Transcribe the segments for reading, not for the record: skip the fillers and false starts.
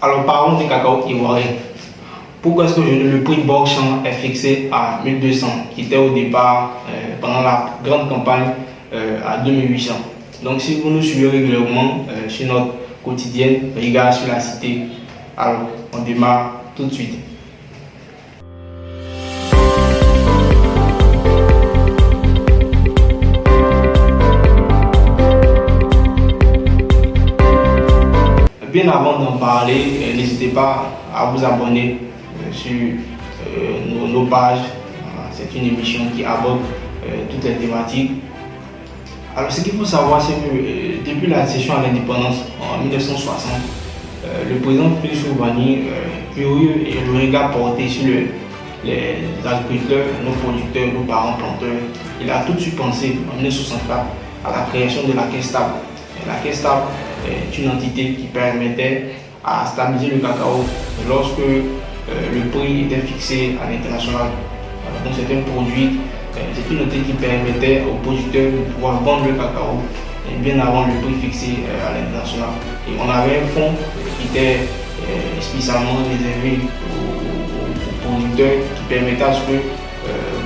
Alors parlons du cacao ivoirien. Pourquoi est-ce que le prix Bourg-Champ est fixé à 1200, qui était au départ pendant la grande campagne à 2800? Donc si vous nous suivez régulièrement sur notre quotidienne, regardez sur la cité. Alors on démarre tout de suite. Bien avant d'en parler, n'hésitez pas à vous abonner sur nos pages. C'est une émission qui aborde toutes les thématiques. Alors ce qu'il faut savoir, c'est que depuis la cession à l'indépendance en 1960, le président Félix Houphouët-Boigny, curieux et le regard porté sur les agriculteurs, nos producteurs, nos parents planteurs, il a tout de suite pensé en 1964 à la création de la Caisse stable. La Caisse stable est une entité qui permettait à stabiliser le cacao lorsque le prix était fixé à l'international. Donc c'est un produit, c'est une entité qui permettait aux producteurs de pouvoir vendre le cacao bien avant le prix fixé à l'international. Et on avait un fonds qui était spécialement réservé aux producteurs qui permettait à ce que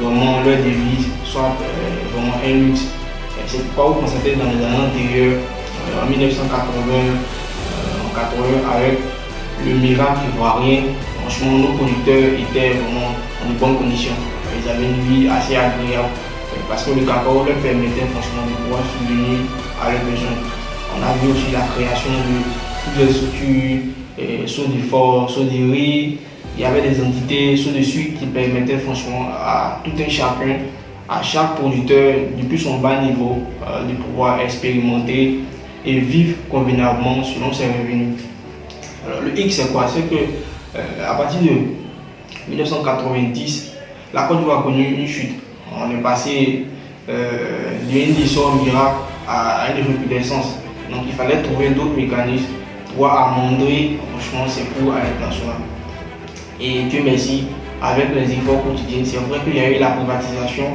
vraiment leur devise soit vraiment un luxe. C'est pourquoi vous constatez dans les années antérieures, en 1980, avec le miracle ivoirien, franchement nos producteurs étaient vraiment en de bonnes conditions. Ils avaient une vie assez agréable parce que le cacao leur permettait franchement de pouvoir subvenir à leurs besoins. On a vu aussi la création de toutes les structures, Sceaux du Fort, Sceaux du Riz. Il y avait des entités Sceaux de Sucre qui permettaient franchement à tout un chacun, à chaque producteur, depuis son bas niveau, de pouvoir expérimenter et vivre convenablement selon ses revenus. Alors, le X, c'est quoi? C'est que à partir de 1990, la Côte d'Ivoire a connu une chute. On est passé d'une essor miracle à une recrudescence. Donc il fallait trouver d'autres mécanismes pour amender franchement ces coûts à l'international. Et Dieu merci, avec les efforts quotidiens, c'est vrai qu'il y a eu la privatisation,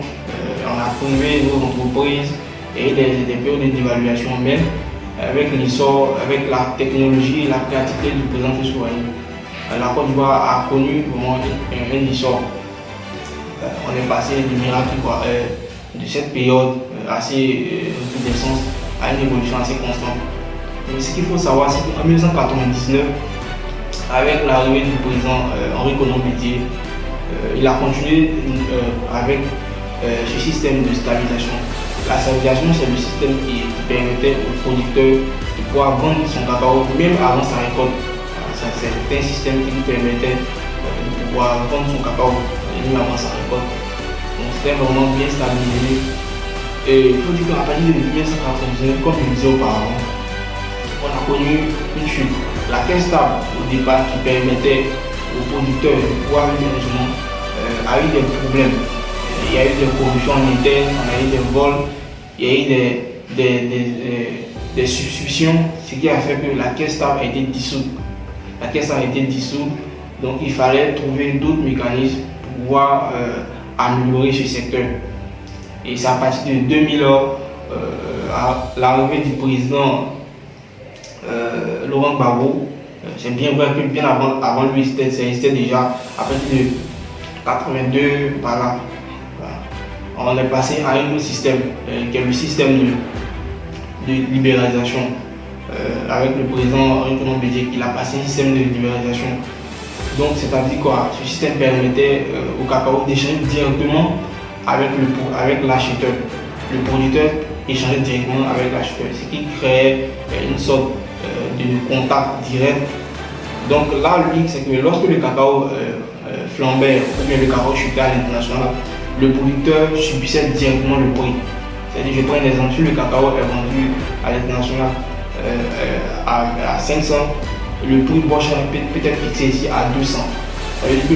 on a privé nos entreprises et des périodes d'évaluation même. Avec l'essor, avec la technologie et la créativité du président Félix Houphouët-Boigny, la Côte d'Ivoire a connu vraiment un essor. On est passé du miracle de cette période assez recrudescente à une évolution assez constante. Mais ce qu'il faut savoir, c'est qu'en 1999, avec l'arrivée du président Henri Konan-Bédié, il a continué avec ce système de stabilisation. La stabilisation, c'est le système qui permettait aux producteurs de pouvoir vendre son cacao même avant sa récolte. C'est un système qui lui permettait de pouvoir vendre son cacao même avant sa récolte. Donc c'était vraiment bien stabilisé. Et il faut dire qu'à partir de 1999, comme je le disais auparavant, on a connu une chute. La Caisse stable au départ qui permettait aux producteurs de pouvoir vivre heureusement a eu des problèmes. Il y a eu des corruptions en interne, on a eu des vols, il y a eu des suspicions, ce qui a fait que la Caisse stable a été dissoute. La Caisse a été dissoute, donc il fallait trouver d'autres mécanismes pour pouvoir améliorer ce secteur. Et c'est à partir de 2000, à l'arrivée du président Laurent Gbagbo, c'est bien vrai que bien avant lui, c'était déjà à partir de 82 par là. On est passé à un autre système qui est le système de libéralisation. Avec le président Henri Konan-Bédié, il a passé un système de libéralisation. Donc c'est-à-dire quoi? Ce système permettait au cacao d'échanger directement avec l'acheteur. Le producteur échangeait directement avec l'acheteur, ce qui créait une sorte de contact direct. Donc là, le hic, c'est que lorsque le cacao flambait ou bien le cacao chutait à l'international, le producteur subissait directement le prix. C'est-à-dire, je prends un exemple, si le cacao est vendu à l'international à 500, le prix Bourg-Champ peut être fixé ici à 200. Ça veut dire que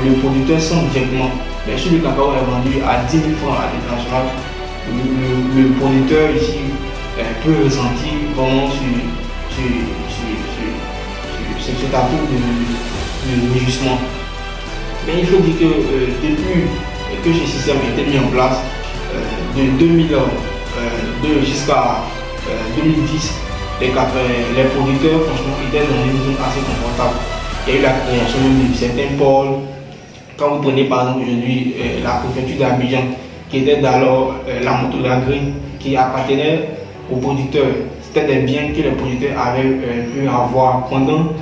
le producteur sent directement. Mais si le cacao est vendu à 10 000 francs à l'international, le producteur ici peut ressentir vraiment cet atout de régissement. Mais il faut dire que depuis que ce système a été mis en place, de 2002 jusqu'à 2010, les producteurs, franchement, étaient dans une zone assez confortable. Il y a eu la création même de certains pôles. Quand vous prenez par exemple aujourd'hui la préfecture d'Abidjan, qui était d'alors la Moto-Gagri, qui appartenait aux producteurs. C'était des biens que les producteurs avaient pu avoir pendant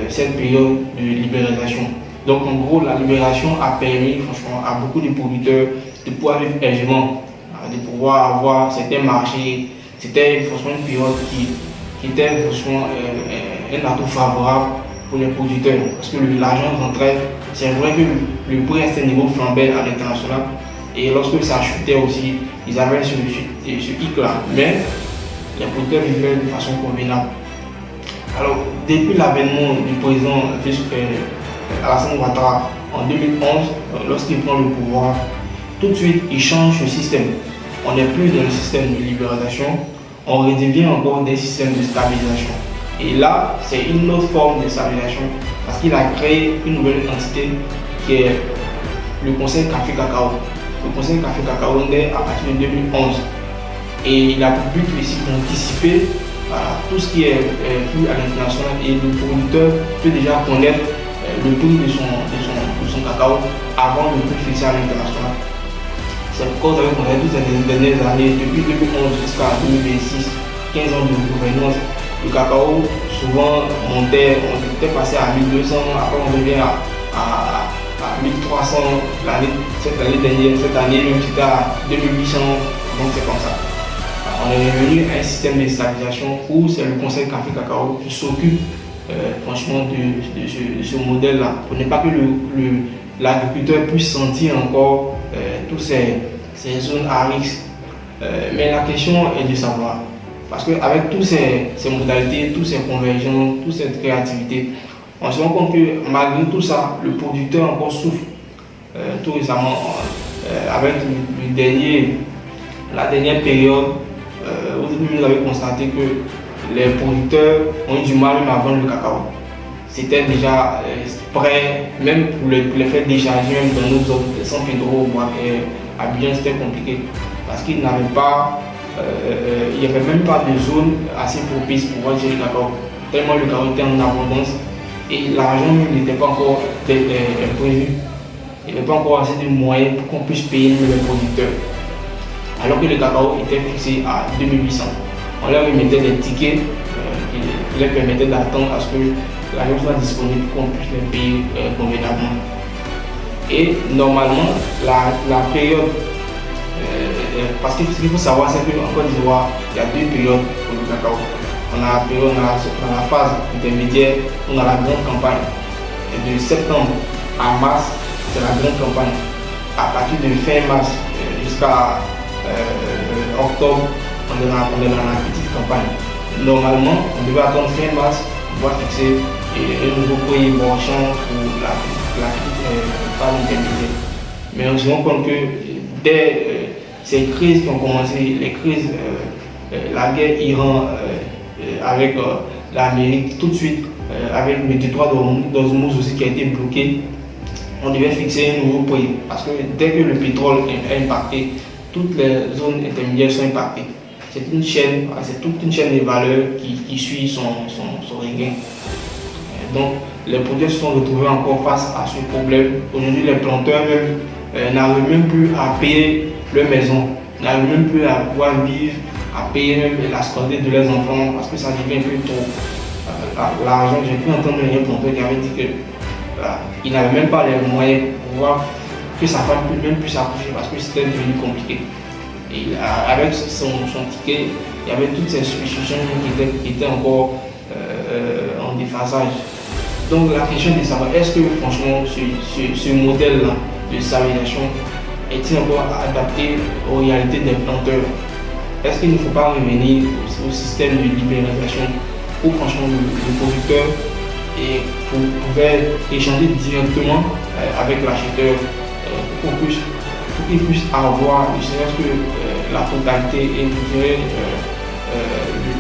cette période de libéralisation. Donc en gros, la libération a permis franchement à beaucoup de producteurs de pouvoir vivre aisément, de pouvoir avoir certains marchés. C'était franchement une période qui était franchement un atout favorable pour les producteurs parce que l'argent rentrait. C'est vrai que le prix restait niveau flambait à l'international et lorsque ça chutait aussi, ils avaient ce hic-là. Mais les producteurs vivaient de façon convenable. Alors, depuis l'avènement du président Alassane Ouattara en 2011, lorsqu'il prend le pouvoir, tout de suite il change ce système. On n'est plus dans le système de libéralisation, on redevient encore des systèmes de stabilisation. Et là, c'est une autre forme de stabilisation parce qu'il a créé une nouvelle entité qui est le Conseil Café Cacao. Le Conseil Café Cacao est à partir de 2011 et il a pour but ici d'anticiper tout ce qui est flux à l'international et le producteur peut déjà connaître le prix de son cacao avant le prix fixé à l'international. C'est pourquoi vous avez connu toutes ces dernières années, depuis 2011 jusqu'à 2026, 15 ans de gouvernance, le cacao souvent montait, on était passé à 1200, après on revient à 1300 cette année dernière, cette année même c'était à 2800, donc c'est comme ça. On est revenu à un système de stabilisation où c'est le Conseil Café Cacao qui s'occupe franchement de ce modèle-là, pour ne pas que l'agriculteur puisse sentir encore toutes ces zones à risque. Mais la question est de savoir, parce qu'avec toutes ces modalités, toutes ces convergences, toute cette créativité, on se rend compte que malgré tout ça, le producteur encore souffre. Tout récemment, avec la dernière période, vous avez constaté que les producteurs ont eu du mal même à vendre le cacao. C'était déjà prêt, même pour les faire décharger, même dans nos zones, San Pedro, Abidjan, c'était compliqué. Parce qu'ils n'avaient pas, il n'y avait même pas de zone assez propice pour vendre le cacao. Tellement le cacao était en abondance et l'argent n'était pas encore prévu. Il n'y avait pas encore assez de moyens pour qu'on puisse payer les producteurs. Alors que le cacao était fixé à 2800. On leur remettait des tickets qui leur permettaient d'attendre à ce que l'argent soit disponible pour qu'on puisse les payer convenablement. Et normalement, la période, parce que ce qu'il faut savoir, c'est qu'en Côte d'Ivoire, il y a deux périodes pour le cacao. On a la phase intermédiaire, on a la grande campagne. Et de septembre à mars, c'est la grande campagne. À partir de fin mars jusqu'à octobre, on est dans la petite campagne. Normalement, on devait attendre fin mars pour pouvoir fixer un nouveau prix marchand pour la phase intermédiaire. Mais on se rend compte que dès ces crises qui ont commencé, les crises, la guerre Iran avec l'Amérique, tout de suite, avec le détroit d'Ormuz aussi qui a été bloqué, on devait fixer un nouveau prix. Parce que dès que le pétrole est impacté, toutes les zones intermédiaires sont impactées. C'est une chaîne, c'est toute une chaîne de valeur qui suit son regain. Donc les producteurs se sont retrouvés encore face à ce problème. Aujourd'hui, les planteurs même n'arrivent même plus à payer leur maison, n'arrivent même plus à pouvoir vivre, à payer même la scolarité de leurs enfants parce que ça devient plus trop. L'argent, j'ai pu entendre un planteur qui avait dit qu'il n'avait même pas les moyens pour pouvoir que sa femme ne puisse même plus s'accoucher parce que c'était devenu compliqué. Et avec son ticket, il y avait toutes ces substitutions qui étaient encore en déphasage. Donc la question est de savoir, est-ce que franchement ce modèle-là de stabilisation est-il encore adapté aux réalités des planteurs? Est-ce qu'il ne faut pas revenir au système de libéralisation où franchement le producteur pouvait échanger directement avec l'acheteur pour qu'il puisse avoir, je sais que la totalité et je dirais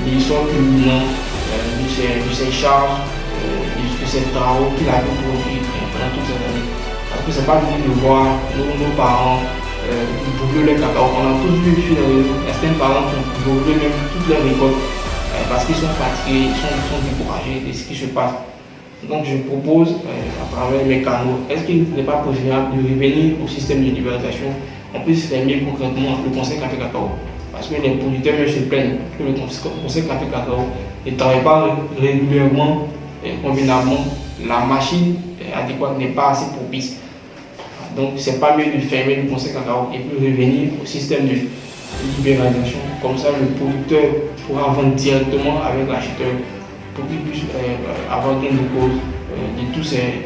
l'histoire culminant de ces charges, de ces travaux qu'il a produits pendant toutes ces années. Parce que c'est pas juste de voir nos parents brûler le cacao. On a tous vu sur les réseaux, certains parents qui brûlent même toutes leurs récoltes parce qu'ils sont fatigués, ils sont découragés de ce qui se passe. Donc je propose à travers mes canaux, est-ce qu'il n'est pas préférable de revenir au système de libéralisation? On peut se faire mieux concrètement le Conseil Café Cacao. Parce que les producteurs se plaignent que le Conseil Café Cacao ne travaille pas régulièrement et convenablement. La machine adéquate n'est pas assez propice. Donc c'est pas mieux de fermer le Conseil Cacao et puis revenir au système de libéralisation. Comme ça le producteur pourra vendre directement avec l'acheteur pour qu'il puisse avoir gain de cause de tous ses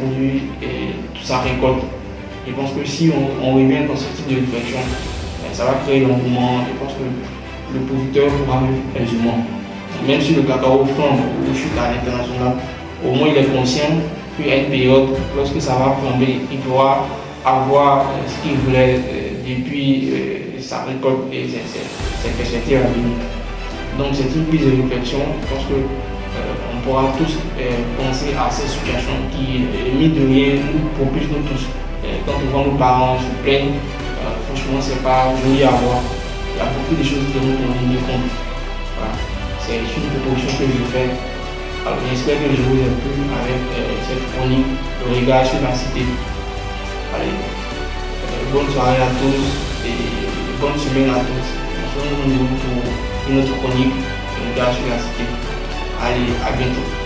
produits et toute sa récolte. Je pense que si on revient dans ce type de réflexion, ça va créer l'engouement. Je pense que le producteur pourra vivre aisément. Même si le cacao flambe ou chute à l'international, au moins il est conscient qu'il y a une période, lorsque ça va flamber, il pourra avoir ce qu'il voulait depuis sa récolte et ses perspectives à venir. Donc c'est une prise de réflexion. Je pense que on pourra tous penser à ces situations qui, mine de rien, nous propulsent nous tous. Quand on voit nos parents se plaignent, franchement, c'est pas joli à voir. Il y a beaucoup de choses que nous devons tenir compte. Voilà. C'est une proposition que je fais. Alors, j'espère que je vous ai plu avec cette chronique, le regard sur la cité. Allez, bonne soirée à tous et bonne semaine à tous. On se retrouve pour une autre chronique, le regard sur la cité. Allez, à bientôt.